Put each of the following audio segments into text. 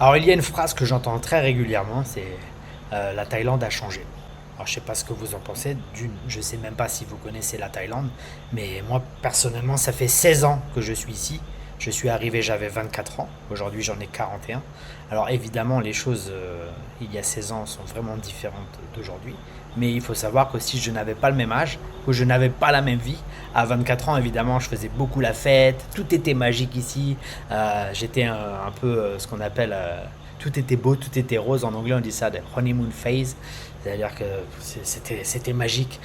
Alors il y a une phrase que j'entends très régulièrement, c'est la Thaïlande a changé. Alors je sais pas ce que vous en pensez, d'une, je sais même pas si vous connaissez la Thaïlande, mais moi personnellement ça fait 16 ans que je suis ici. Je suis arrivé, j'avais 24 ans, aujourd'hui j'en ai 41. Alors évidemment les choses il y a 16 ans sont vraiment différentes d'aujourd'hui, mais il faut savoir que si je n'avais pas le même âge, que je n'avais pas la même vie, à 24 ans évidemment je faisais beaucoup la fête, tout était magique ici. J'étais un peu ce qu'on appelle tout était beau, tout était rose. En anglais, on dit ça, the honeymoon phase. C'est-à-dire que c'était magique.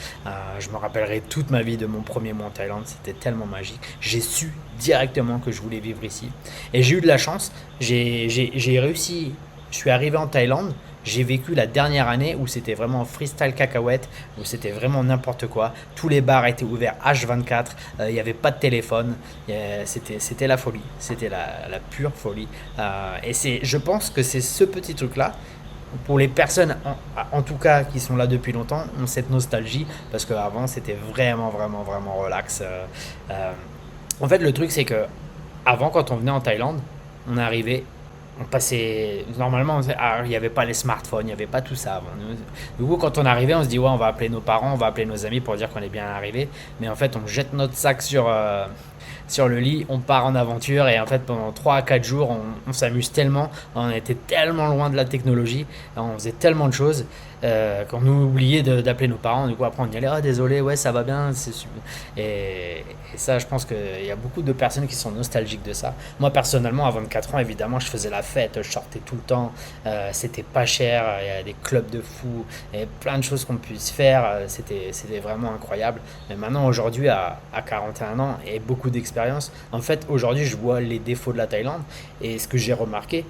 Je me rappellerai toute ma vie de mon premier mois en Thaïlande. C'était tellement magique. J'ai su directement que je voulais vivre ici. Et j'ai eu de la chance. J'ai réussi. Je suis arrivé en Thaïlande. J'ai vécu la dernière année où c'était vraiment freestyle cacahuète, où c'était vraiment n'importe quoi. Tous les bars étaient ouverts H24, il n'y avait pas de téléphone. C'était la folie, c'était la pure folie. Et je pense que c'est ce petit truc-là, pour les personnes en tout cas qui sont là depuis longtemps, ont cette nostalgie, parce qu'avant c'était vraiment, vraiment, vraiment relax. Euh, En fait, le truc c'est que avant, quand on venait en Thaïlande, on arrivait, on passait. Normalement, il n'y avait pas les smartphones, il n'y avait pas tout ça avant. Du coup, quand on arrivait, on se dit, ouais, on va appeler nos parents, on va appeler nos amis pour dire qu'on est bien arrivé. Mais en fait, on jette notre sac sur le lit, on part en aventure et en fait, pendant 3 à 4 jours, on s'amuse tellement, on était tellement loin de la technologie, on faisait tellement de choses qu'on nous oubliait d'appeler nos parents. Du coup, après, on y allait, ah, désolé, ouais, ça va bien, c'est super. Et ça, je pense qu'il y a beaucoup de personnes qui sont nostalgiques de ça. Moi, personnellement, à 24 ans, évidemment, je faisais la fête, je sortais tout le temps, c'était pas cher, il y a des clubs de fous, il y avait plein de choses qu'on puisse faire, c'était vraiment incroyable. Mais maintenant, aujourd'hui, à 41 ans et beaucoup d'expérience, en fait, aujourd'hui, je vois les défauts de la Thaïlande. Et ce que j'ai remarqué,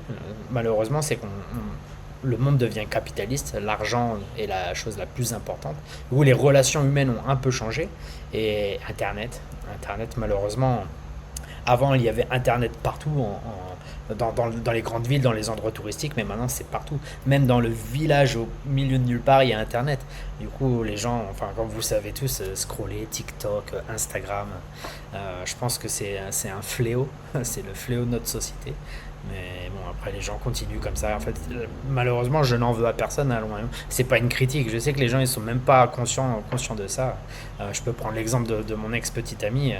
malheureusement, c'est qu'on le monde devient capitaliste, l'argent est la chose la plus importante, où les relations humaines ont un peu changé, et Internet malheureusement, avant il y avait Internet partout, dans les grandes villes, dans les endroits touristiques, mais maintenant c'est partout. Même dans le village au milieu de nulle part, il y a Internet. Du coup, les gens, enfin comme vous savez tous, scroller, TikTok, Instagram, je pense que c'est un fléau, c'est le fléau de notre société. Mais bon, après, les gens continuent comme ça. En fait, malheureusement, je n'en veux à personne, hein, loin. C'est pas une critique. Je sais que les gens, ils sont même pas conscients de ça. Je peux prendre l'exemple de mon ex-petite amie.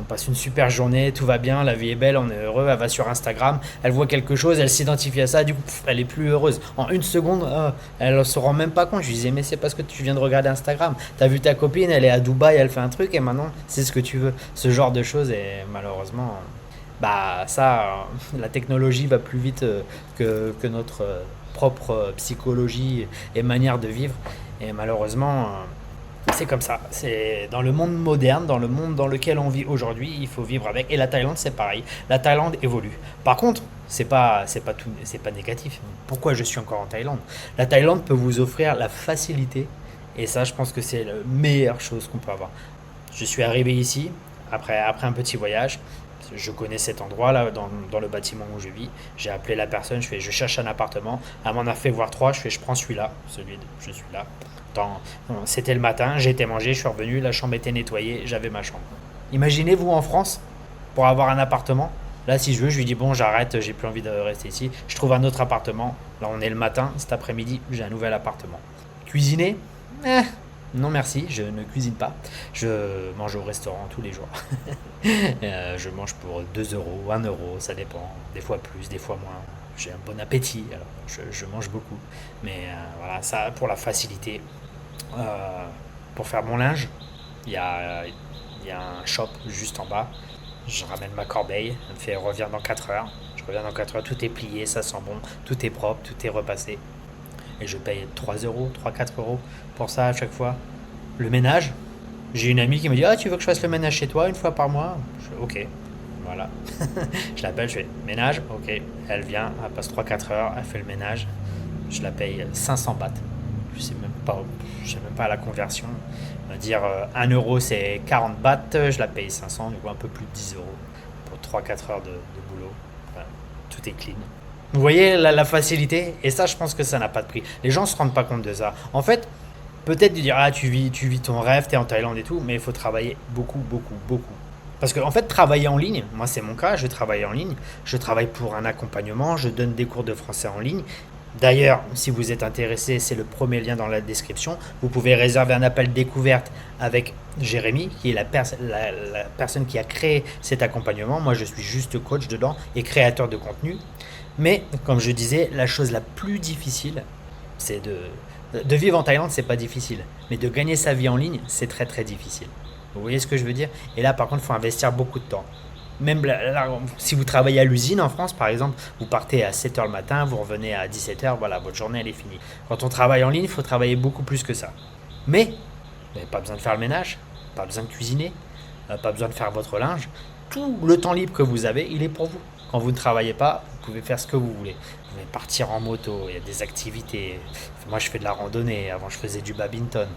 On passe une super journée, tout va bien, la vie est belle, on est heureux. Elle va sur Instagram, elle voit quelque chose, elle s'identifie à ça, du coup, elle est plus heureuse. En une seconde, elle se rend même pas compte. Je lui disais, mais c'est parce que tu viens de regarder Instagram. T'as vu ta copine, elle est à Dubaï, elle fait un truc, et maintenant, c'est ce que tu veux. Ce genre de choses, et malheureusement, bah ça, la technologie va plus vite que notre propre psychologie et manière de vivre. Et malheureusement, c'est comme ça. C'est dans le monde moderne, dans le monde dans lequel on vit aujourd'hui, il faut vivre avec. Et la Thaïlande, c'est pareil. La Thaïlande évolue. Par contre, c'est pas négatif. Pourquoi je suis encore en Thaïlande? La Thaïlande peut vous offrir la facilité. Et ça, je pense que c'est la meilleure chose qu'on peut avoir. Je suis arrivé ici après un petit voyage. Je connais cet endroit-là dans le bâtiment où je vis. J'ai appelé la personne, je cherche un appartement. Elle m'en a fait voir trois, je prends celui-là, je suis là. C'était le matin, j'ai été manger, je suis revenu, la chambre était nettoyée, j'avais ma chambre. Imaginez-vous en France, pour avoir un appartement. Là, si je veux, je lui dis bon, j'arrête, j'ai plus envie de rester ici. Je trouve un autre appartement. Là, on est le matin, cet après-midi, j'ai un nouvel appartement. Cuisiner? Eh, non merci, je ne cuisine pas. Je mange au restaurant tous les jours. Je mange pour 2 euros, 1 euro, ça dépend. Des fois plus, des fois moins. J'ai un bon appétit, alors je mange beaucoup. Mais voilà, ça pour la facilité. Euh, pour faire mon linge, il y a, il y a un shop juste en bas. Je ramène ma corbeille, elle me fait reviens dans 4 heures. Je reviens dans 4 heures, tout est plié, ça sent bon, tout est propre, tout est repassé. Et je paye 3 euros, 3 4 euros pour ça à chaque fois. Le ménage, j'ai une amie qui me dit ah, tu veux que je fasse le ménage chez toi une fois par mois? Je fais ok, voilà. Je l'appelle, je fais ménage, ok. Elle vient, elle passe 3 4 heures, elle fait le ménage. Je la paye 500 bahts. Je sais même pas, je sais même pas la conversion. On va dire 1 euro c'est 40 bahts, je la paye 500, du coup un peu plus de 10 euros pour 3 4 heures de boulot. Voilà, tout est clean. Vous voyez la facilité? Et ça, je pense que ça n'a pas de prix. Les gens ne se rendent pas compte de ça. En fait, peut-être de dire, ah, tu vis ton rêve, tu es en Thaïlande et tout, mais il faut travailler beaucoup, beaucoup, beaucoup. Parce qu'en fait, travailler en ligne, moi c'est mon cas, je travaille en ligne, je travaille pour un accompagnement, je donne des cours de français en ligne. D'ailleurs, si vous êtes intéressé, c'est le premier lien dans la description. Vous pouvez réserver un appel découverte avec Jérémy, qui est la personne qui a créé cet accompagnement. Moi, je suis juste coach dedans et créateur de contenu. Mais, comme je disais, la chose la plus difficile, c'est de vivre en Thaïlande, c'est pas difficile. Mais de gagner sa vie en ligne, c'est très très difficile. Vous voyez ce que je veux dire? Et là, par contre, il faut investir beaucoup de temps. Même là, si vous travaillez à l'usine en France, par exemple, vous partez à 7 heures le matin, vous revenez à 17 heures, voilà, votre journée, elle est finie. Quand on travaille en ligne, il faut travailler beaucoup plus que ça. Mais, vous n'avez pas besoin de faire le ménage, pas besoin de cuisiner, pas besoin de faire votre linge. Tout le temps libre que vous avez, il est pour vous. Quand vous ne travaillez pas, vous pouvez faire ce que vous voulez. Vous pouvez partir en moto, il y a des activités. Moi, je fais de la randonnée. Avant, je faisais du badminton.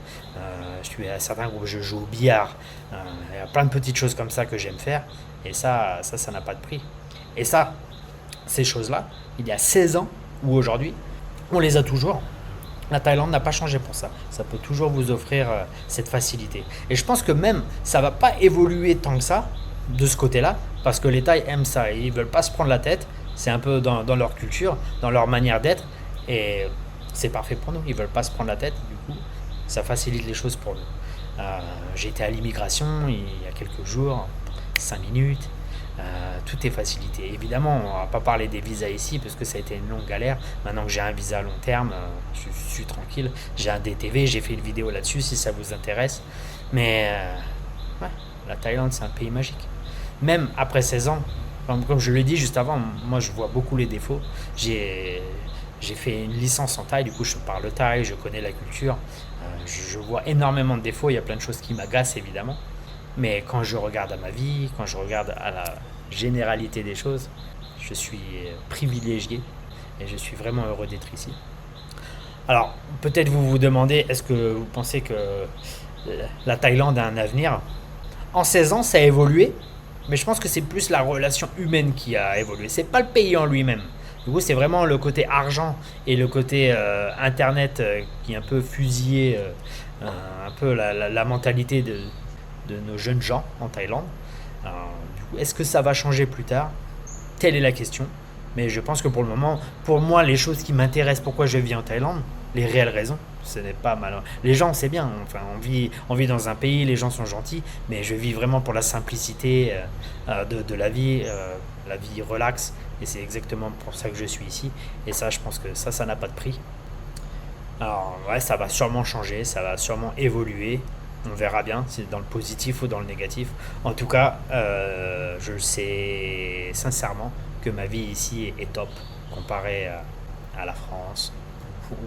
Je suis à certains groupes, je joue au billard. Il y a plein de petites choses comme ça que j'aime faire. Et ça n'a pas de prix. Et ça, ces choses-là, il y a 16 ans ou aujourd'hui, on les a toujours. La Thaïlande n'a pas changé pour ça. Ça peut toujours vous offrir cette facilité. Et je pense que même, ça va pas évoluer tant que ça, de ce côté-là, parce que les Thaïs aiment ça. Ils veulent pas se prendre la tête. C'est un peu dans leur culture, dans leur manière d'être. Et c'est parfait pour nous. Ils veulent pas se prendre la tête. Du coup, ça facilite les choses pour nous. J'ai été à l'immigration il y a quelques jours, 5 minutes. Tout est facilité. Évidemment, on va pas parler des visas ici parce que ça a été une longue galère. Maintenant que j'ai un visa à long terme, je suis tranquille. J'ai un DTV, j'ai fait une vidéo là-dessus si ça vous intéresse. Mais ouais, la Thaïlande, c'est un pays magique. Même après 16 ans, comme je l'ai dit juste avant, moi je vois beaucoup les défauts. J'ai fait une licence en thaï, du coup je parle thaï, je connais la culture. Je vois énormément de défauts, il y a plein de choses qui m'agacent évidemment. Mais quand je regarde à ma vie, quand je regarde à la généralité des choses, je suis privilégié et je suis vraiment heureux d'être ici. Alors, peut-être vous vous demandez, est-ce que vous pensez que la Thaïlande a un avenir? En 16 ans, ça a évolué, mais je pense que c'est plus la relation humaine qui a évolué. C'est pas le pays en lui-même. Du coup, c'est vraiment le côté argent et le côté internet qui est un peu fusillé, un peu la mentalité de nos jeunes gens en Thaïlande. Du coup, est-ce que ça va changer plus tard? Telle est la question. Mais je pense que pour le moment, pour moi, les choses qui m'intéressent, pourquoi je vis en Thaïlande, les réelles raisons, ce n'est pas mal. Les gens, c'est bien. Enfin, on vit dans un pays, les gens sont gentils, mais je vis vraiment pour la simplicité de la vie relaxe. Et c'est exactement pour ça que je suis ici. Et ça, je pense que ça n'a pas de prix. Alors, ouais, ça va sûrement changer, ça va sûrement évoluer. On verra bien si c'est dans le positif ou dans le négatif. En tout cas, je sais sincèrement que ma vie ici est top comparée à la France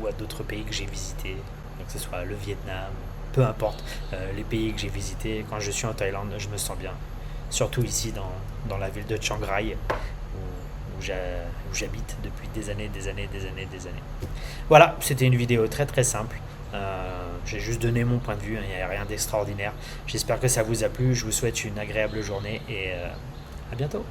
ou à d'autres pays que j'ai visités, que ce soit le Vietnam, peu importe les pays que j'ai visités. Quand je suis en Thaïlande, je me sens bien. Surtout ici dans la ville de Chiang Rai où j'habite depuis des années, des années, des années, des années. Voilà, c'était une vidéo très très simple. J'ai juste donné mon point de vue, il n'y a rien d'extraordinaire. J'espère que ça vous a plu, je vous souhaite une agréable journée et à bientôt.